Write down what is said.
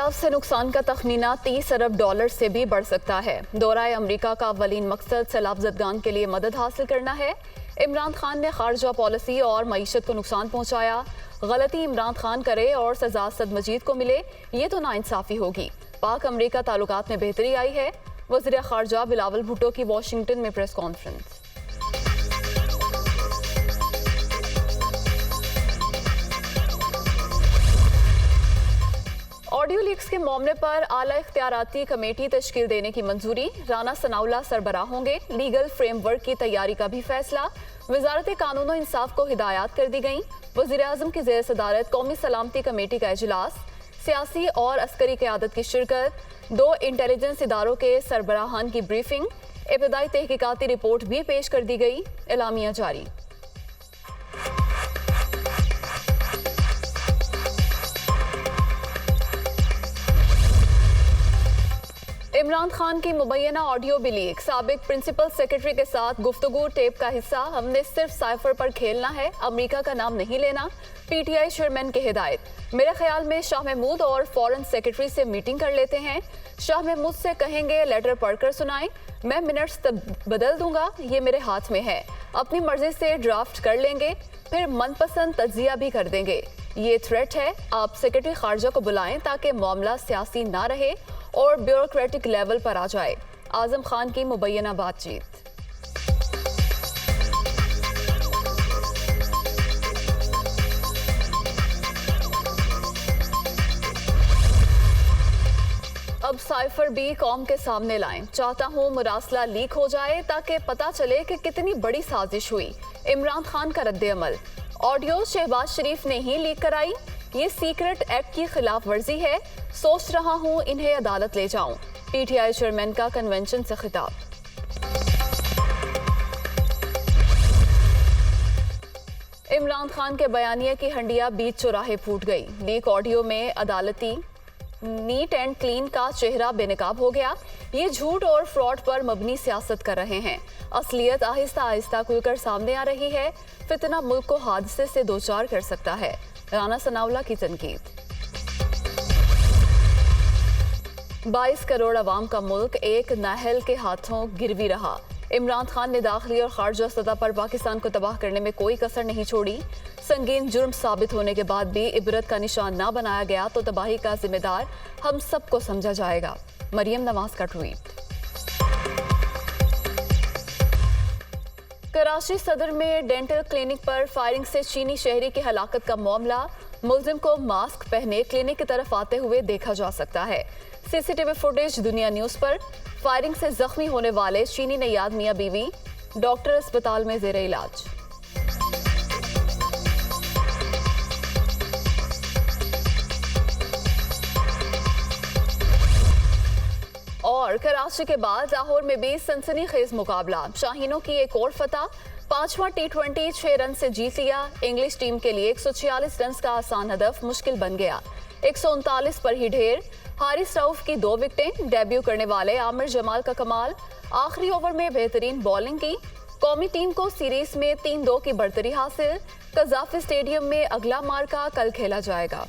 सैलाब से नुकसान का तखमीना 30 अरब डॉलर से भी बढ़ सकता है। दौराए अमरीका का अव्वलीन मकसद सैलाब ज़दगान के लिए मदद हासिल करना है। इमरान खान ने खारजा पॉलिसी और मईशत को नुकसान पहुँचाया। गलती इमरान खान करे और सजा सद मजीद को मिले, ये तो नाइंसाफ़ी होगी। पाक अमरीका ताल्लुकात में बेहतरी आई है। वज़ीर खारजा बिलावल भुट्टो की वाशिंगटन में प्रेस कॉन्फ्रेंस। ऑडियो लीक्स के मामले पर आला इख्तियाराती कमेटी तश्कील देने की मंजूरी। राना सनाउल्लाह सरबराह होंगे। लीगल फ्रेमवर्क की तैयारी का भी फैसला। वजारत कानून और इंसाफ को हिदायत कर दी गई। वज़ीर आज़म की ज़ेर सदारत कौमी सलामती कमेटी का इजलास। सियासी और अस्करी क़यादत की शिरकत। 2 इंटेलिजेंस इदारों के सरबराहान की ब्रीफिंग। इब्तदाई तहकीकाती रिपोर्ट भी पेश कर दी गई। एलामिया जारी। इमरान खान की मुबैना ऑडियो भी लीक। साबिक प्रिंसिपल सेक्रेटरी के साथ गुफ्तगू टेप का हिस्सा। हमने सिर्फ साइफर पर खेलना है, अमेरिका का नाम नहीं लेना। पीटीआई चेयरमैन की हिदायत। मेरे ख्याल में शाह महमूद और फॉरेन सेक्रेटरी से मीटिंग कर लेते हैं। शाह महमूद से कहेंगे लेटर पढ़कर सुनाएं, मैं मिनट्स बदल दूंगा, ये मेरे हाथ में है। अपनी मर्जी से ड्राफ्ट कर लेंगे, फिर मनपसंद तज्जिया भी कर देंगे। ये थ्रेट है। आप सेक्रेटरी खारजा को बुलाएं ताकि मामला सियासी ना रहे और ब्यूरोक्रेटिक लेवल पर आ जाए। आजम खान की मुबैना बातचीत। अब साइफर भी कौम के सामने लाएं। चाहता हूं मुरासला लीक हो जाए ताकि पता चले कि कितनी बड़ी साजिश हुई। इमरान खान का रद्द अमल। ऑडियो शहबाज शरीफ ने ही लीक कराई। ये सीक्रेट एक्ट की खिलाफ वर्जी है। सोच रहा हूं इन्हें अदालत ले जाऊं। पीटीआई चेयरमैन का कन्वेंशन से खिताब। इमरान खान के बयानिए की हंडिया बीच चौराहे फूट गई। लीक ऑडियो में अदालती नीट एंड क्लीन का चेहरा बेनकाब हो गया। ये झूठ और फ्रॉड पर मबनी सियासत कर रहे हैं। असलियत आहिस्ता आहिस्ता खुलकर सामने आ रही है। फितना मुल्क को हादसे से दो चार कर सकता है। राना सनाउल्लाह की तनकीद। 22 करोड़ अवाम का मुल्क एक नाहल के हाथों गिरवी रहा। इमरान खान ने दाखिली और खारजा सतह पर पाकिस्तान को तबाह करने में कोई कसर नहीं छोड़ी। संगीन जुर्म साबित होने के बाद भी इबरत का निशान ना बनाया गया तो तबाही का जिम्मेदार हम सबको समझा जाएगा। मरियम नवाज का ट्वीट। कराची सदर में डेंटल क्लिनिक पर फायरिंग से चीनी शहरी की हलाकत का मामला। मुल्जिम को मास्क पहने क्लिनिक की तरफ आते हुए देखा जा सकता है। सीसीटीवी फुटेज दुनिया न्यूज पर। फायरिंग से जख्मी होने वाले चीनी नयाद मियां बीवी डॉक्टर अस्पताल में जेर इलाज। और कराची के बाद लाहौर में भी सनसनीखेज मुकाबला। शाहीनों की एक और फतह। 5वां T20 6 रन से जीत लिया। इंग्लिश टीम के लिए 146 रन का आसान हदफ मुश्किल बन गया। 139 पर ही ढेर। हारिस रऊफ की 2 विकेटें। डेब्यू करने वाले आमिर जमाल का कमाल। आखिरी ओवर में बेहतरीन बॉलिंग की। कौमी टीम को सीरीज में 3-2 की बढ़तरी हासिल। कज़ाफी स्टेडियम में अगला मार्का कल खेला जाएगा।